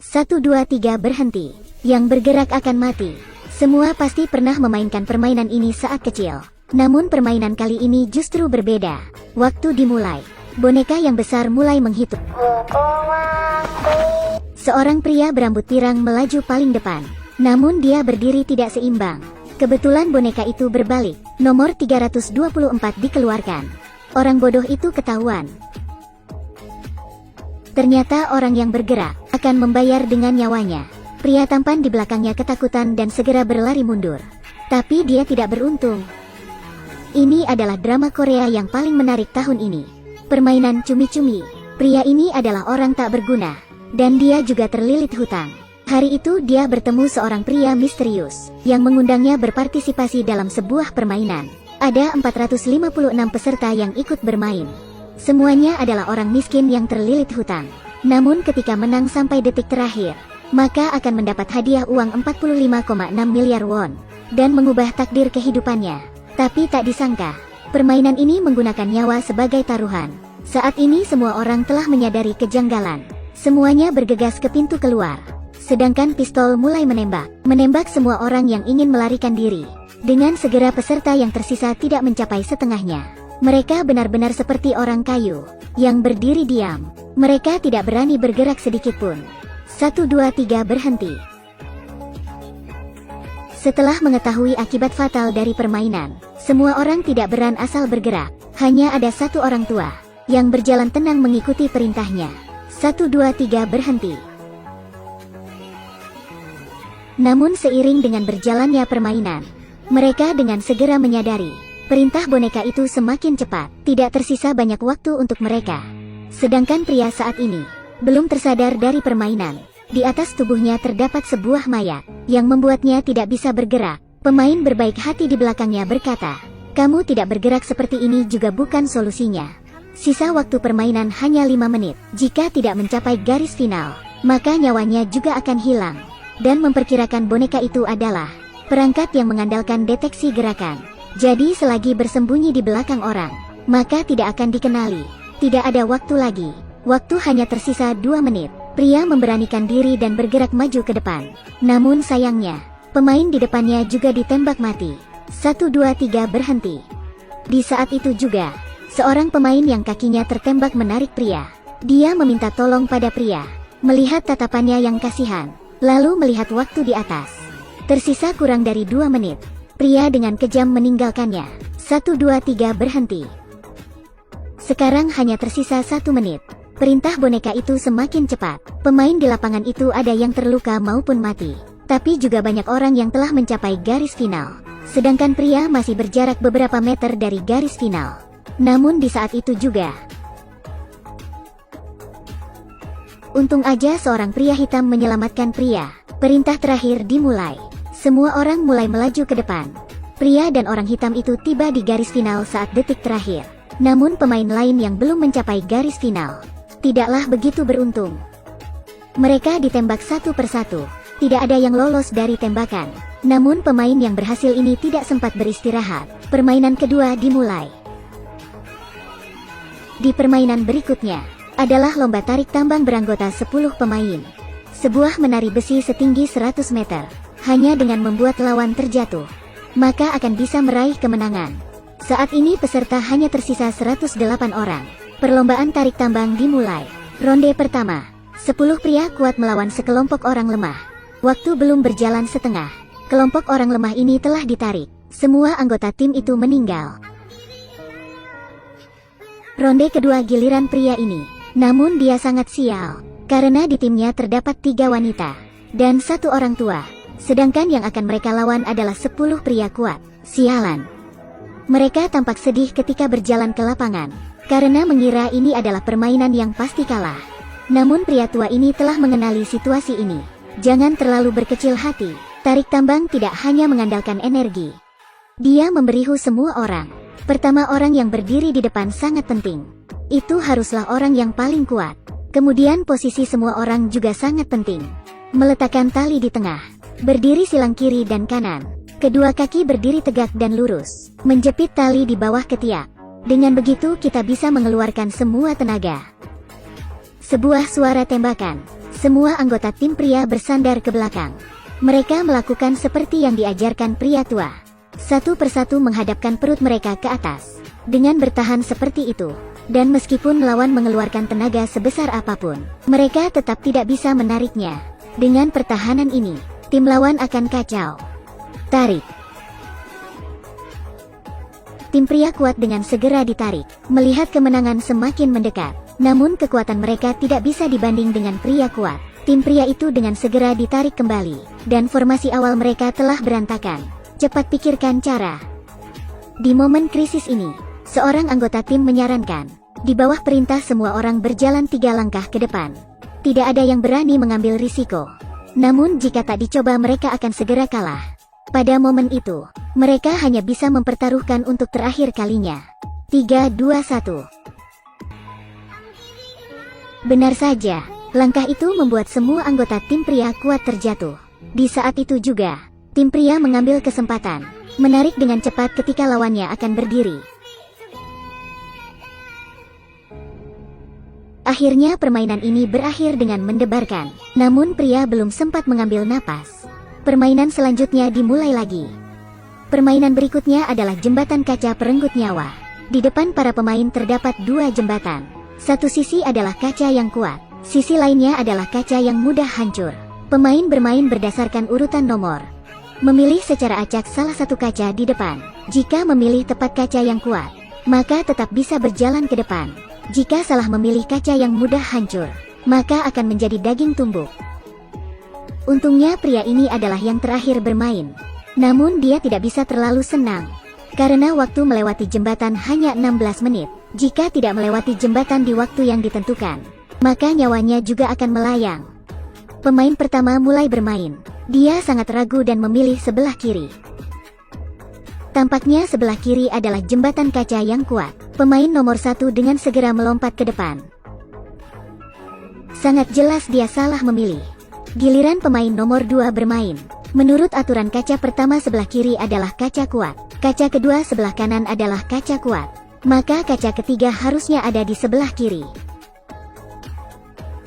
1, 2, 3 berhenti. Yang bergerak akan mati. Semua pasti pernah memainkan permainan ini saat kecil. Namun permainan kali ini justru berbeda. Waktu dimulai. Boneka yang besar mulai menghitung. Seorang pria berambut pirang melaju paling depan. Namun dia berdiri tidak seimbang. Kebetulan boneka itu berbalik. Nomor 324 dikeluarkan. Orang bodoh itu ketahuan. Ternyata orang yang bergerak akan membayar dengan nyawanya. Pria tampan di belakangnya ketakutan dan segera berlari mundur. Tapi dia tidak beruntung. Ini adalah drama Korea yang paling menarik tahun ini. Permainan cumi-cumi. Pria ini adalah orang tak berguna. Dan dia juga terlilit hutang. Hari itu dia bertemu seorang pria misterius yang mengundangnya berpartisipasi dalam sebuah permainan. Ada 456 peserta yang ikut bermain. Semuanya adalah orang miskin yang terlilit hutang. Namun ketika menang sampai detik terakhir, maka akan mendapat hadiah uang 45,6 miliar won dan mengubah takdir kehidupannya. Tapi tak disangka, permainan ini menggunakan nyawa sebagai taruhan. Saat ini semua orang telah menyadari kejanggalan. Semuanya bergegas ke pintu keluar. Sedangkan pistol mulai menembak semua orang yang ingin melarikan diri. Dengan segera peserta yang tersisa tidak mencapai setengahnya. Mereka benar-benar seperti orang kayu yang berdiri diam. Mereka tidak berani bergerak sedikit pun. 1, 2, 3 berhenti. Setelah mengetahui akibat fatal dari permainan, semua orang tidak beran asal bergerak. Hanya ada satu orang tua yang berjalan tenang mengikuti perintahnya. 1, 2, 3 berhenti. Namun seiring dengan berjalannya permainan, mereka dengan segera menyadari perintah boneka itu semakin cepat. Tidak tersisa banyak waktu untuk mereka. Sedangkan pria saat ini belum tersadar dari permainan. Di atas tubuhnya terdapat sebuah mayat yang membuatnya tidak bisa bergerak. Pemain berbaik hati di belakangnya berkata, "Kamu tidak bergerak seperti ini juga bukan solusinya. Sisa waktu permainan hanya 5 menit. Jika tidak mencapai garis final, maka nyawanya juga akan hilang." Dan memperkirakan boneka itu adalah perangkat yang mengandalkan deteksi gerakan. Jadi selagi bersembunyi di belakang orang, maka tidak akan dikenali. Tidak ada waktu lagi. Waktu hanya tersisa 2 menit. Pria memberanikan diri dan bergerak maju ke depan. Namun sayangnya, pemain di depannya juga ditembak mati. 1, 2, 3 berhenti. Di saat itu juga, seorang pemain yang kakinya tertembak menarik pria. Dia meminta tolong pada pria. Melihat tatapannya yang kasihan, lalu melihat waktu di atas. Tersisa kurang dari 2 menit. Pria dengan kejam meninggalkannya. 1, 2, 3 berhenti. Sekarang hanya tersisa 1 menit. Perintah boneka itu semakin cepat. Pemain di lapangan itu ada yang terluka maupun mati. Tapi juga banyak orang yang telah mencapai garis final. Sedangkan pria masih berjarak beberapa meter dari garis final. Namun di saat itu juga, untung aja seorang pria hitam menyelamatkan pria. Perintah terakhir dimulai. Semua orang mulai melaju ke depan. Pria dan orang hitam itu tiba di garis final saat detik terakhir. Namun pemain lain yang belum mencapai garis final tidaklah begitu beruntung. Mereka ditembak satu persatu. Tidak ada yang lolos dari tembakan. Namun pemain yang berhasil ini tidak sempat beristirahat. Permainan kedua dimulai. Di permainan berikutnya adalah lomba tarik tambang beranggota 10 pemain. Sebuah menari besi setinggi 100 meter. Hanya dengan membuat lawan terjatuh, maka akan bisa meraih kemenangan. Saat ini peserta hanya tersisa 108 orang. Perlombaan tarik tambang dimulai. Ronde pertama. 10 pria kuat melawan sekelompok orang lemah. Waktu belum berjalan setengah. Kelompok orang lemah ini telah ditarik. Semua anggota tim itu meninggal. Ronde kedua giliran pria ini. Namun dia sangat sial. Karena di timnya terdapat 3 wanita. Dan 1 orang tua. Sedangkan yang akan mereka lawan adalah 10 pria kuat. Sialan. Mereka tampak sedih ketika berjalan ke lapangan. Karena mengira ini adalah permainan yang pasti kalah. Namun pria tua ini telah mengenali situasi ini. Jangan terlalu berkecil hati. Tarik tambang tidak hanya mengandalkan energi. Dia memberihu semua orang. Pertama orang yang berdiri di depan sangat penting. Itu haruslah orang yang paling kuat. Kemudian posisi semua orang juga sangat penting. Meletakkan tali di tengah. Berdiri silang kiri dan kanan. Kedua kaki berdiri tegak dan lurus. Menjepit tali di bawah ketiak. Dengan begitu kita bisa mengeluarkan semua tenaga. Sebuah suara tembakan. Semua anggota tim pria bersandar ke belakang. Mereka melakukan seperti yang diajarkan pria tua. Satu persatu menghadapkan perut mereka ke atas. Dengan bertahan seperti itu, dan meskipun lawan mengeluarkan tenaga sebesar apapun, mereka tetap tidak bisa menariknya. Dengan pertahanan ini, tim lawan akan kacau. Tarik. Tim pria kuat dengan segera ditarik. Melihat kemenangan semakin mendekat, namun kekuatan mereka tidak bisa dibanding dengan pria kuat. Tim pria itu dengan segera ditarik kembali, dan formasi awal mereka telah berantakan. Cepat pikirkan cara. Di momen krisis ini, seorang anggota tim menyarankan, di bawah perintah semua orang berjalan 3 langkah ke depan. Tidak ada yang berani mengambil risiko. Namun jika tak dicoba mereka akan segera kalah. Pada momen itu, mereka hanya bisa mempertaruhkan untuk terakhir kalinya. 3, 2, 1. Benar saja, langkah itu membuat semua anggota tim pria kuat terjatuh. Di saat itu juga, tim pria mengambil kesempatan, menarik dengan cepat ketika lawannya akan berdiri. Akhirnya permainan ini berakhir dengan mendebarkan. Namun pria belum sempat mengambil napas. Permainan selanjutnya dimulai lagi. Permainan berikutnya adalah jembatan kaca perenggut nyawa. Di depan para pemain terdapat 2 jembatan. Satu sisi adalah kaca yang kuat, sisi lainnya adalah kaca yang mudah hancur. Pemain bermain berdasarkan urutan nomor. Memilih secara acak salah satu kaca di depan. Jika memilih tepat kaca yang kuat, maka tetap bisa berjalan ke depan. Jika salah memilih kaca yang mudah hancur, maka akan menjadi daging tumbuk. Untungnya pria ini adalah yang terakhir bermain. Namun dia tidak bisa terlalu senang, karena waktu melewati jembatan hanya 16 menit. Jika tidak melewati jembatan di waktu yang ditentukan, maka nyawanya juga akan melayang. Pemain pertama mulai bermain. Dia sangat ragu dan memilih sebelah kiri. Tampaknya sebelah kiri adalah jembatan kaca yang kuat. Pemain nomor 1 dengan segera melompat ke depan. Sangat jelas dia salah memilih. Giliran pemain nomor 2 bermain. Menurut aturan kaca pertama sebelah kiri adalah kaca kuat. Kaca kedua sebelah kanan adalah kaca kuat. Maka kaca ketiga harusnya ada di sebelah kiri.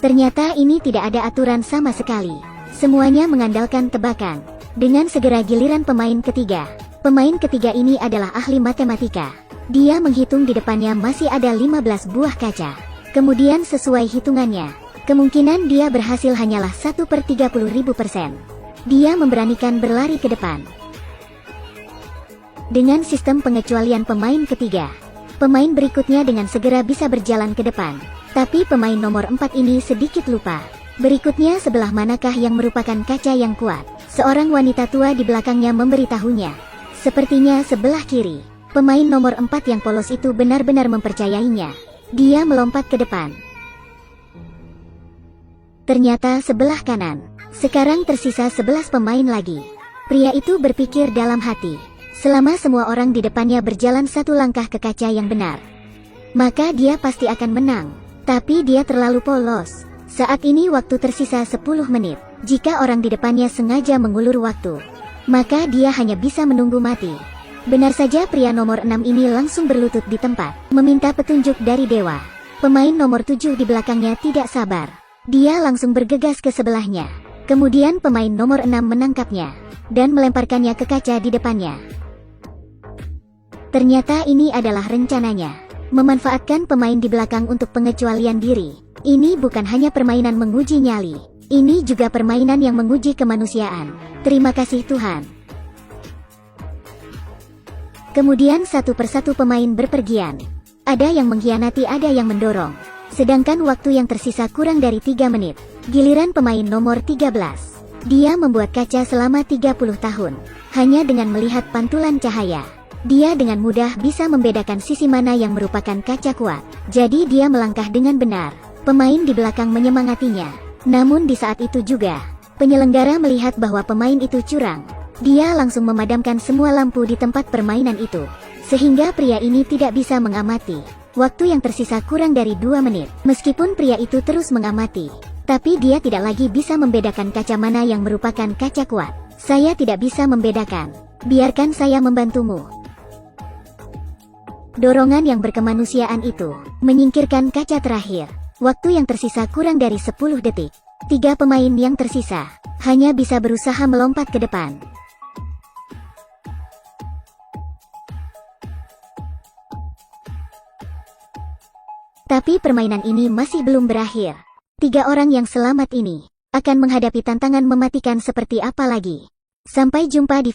Ternyata ini tidak ada aturan sama sekali. Semuanya mengandalkan tebakan. Dengan segera giliran pemain ketiga. Pemain ketiga ini adalah ahli matematika. Dia menghitung di depannya masih ada 15 buah kaca. Kemudian sesuai hitungannya, kemungkinan dia berhasil hanyalah 1/30.000%. Dia memberanikan berlari ke depan. Dengan sistem pengecualian pemain ketiga, pemain berikutnya dengan segera bisa berjalan ke depan. Tapi pemain nomor 4 ini sedikit lupa. Berikutnya sebelah manakah yang merupakan kaca yang kuat? Seorang wanita tua di belakangnya memberitahunya. Sepertinya sebelah kiri. Pemain nomor 4 yang polos itu benar-benar mempercayainya. Dia melompat ke depan. Ternyata sebelah kanan. Sekarang tersisa 11 pemain lagi. Pria itu berpikir dalam hati. Selama semua orang di depannya berjalan 1 langkah ke kaca yang benar, maka dia pasti akan menang. Tapi dia terlalu polos. Saat ini waktu tersisa 10 menit. Jika orang di depannya sengaja mengulur waktu, maka dia hanya bisa menunggu mati. Benar saja pria nomor 6 ini langsung berlutut di tempat, meminta petunjuk dari dewa. Pemain nomor 7 di belakangnya tidak sabar. Dia langsung bergegas ke sebelahnya. Kemudian pemain nomor 6 menangkapnya, dan melemparkannya ke kaca di depannya. Ternyata ini adalah rencananya. Memanfaatkan pemain di belakang untuk pengecualian diri. Ini bukan hanya permainan menguji nyali. Ini juga permainan yang menguji kemanusiaan. Terima kasih Tuhan. Kemudian satu persatu pemain berpergian. Ada yang mengkhianati, ada yang mendorong. Sedangkan waktu yang tersisa kurang dari 3 menit. Giliran pemain nomor 13. Dia membuat kaca selama 30 tahun. Hanya dengan melihat pantulan cahaya, dia dengan mudah bisa membedakan sisi mana yang merupakan kaca kuat. Jadi dia melangkah dengan benar. Pemain di belakang menyemangatinya. Namun di saat itu juga, penyelenggara melihat bahwa pemain itu curang. Dia langsung memadamkan semua lampu di tempat permainan itu. Sehingga pria ini tidak bisa mengamati. Waktu yang tersisa kurang dari 2 menit. Meskipun pria itu terus mengamati, tapi dia tidak lagi bisa membedakan kaca mana yang merupakan kaca kuat. Saya tidak bisa membedakan. Biarkan saya membantumu. Dorongan yang berkemanusiaan itu menyingkirkan kaca terakhir. Waktu yang tersisa kurang dari 10 detik. Tiga pemain yang tersisa hanya bisa berusaha melompat ke depan. Tapi permainan ini masih belum berakhir. Tiga orang yang selamat ini akan menghadapi tantangan mematikan seperti apa lagi. Sampai jumpa di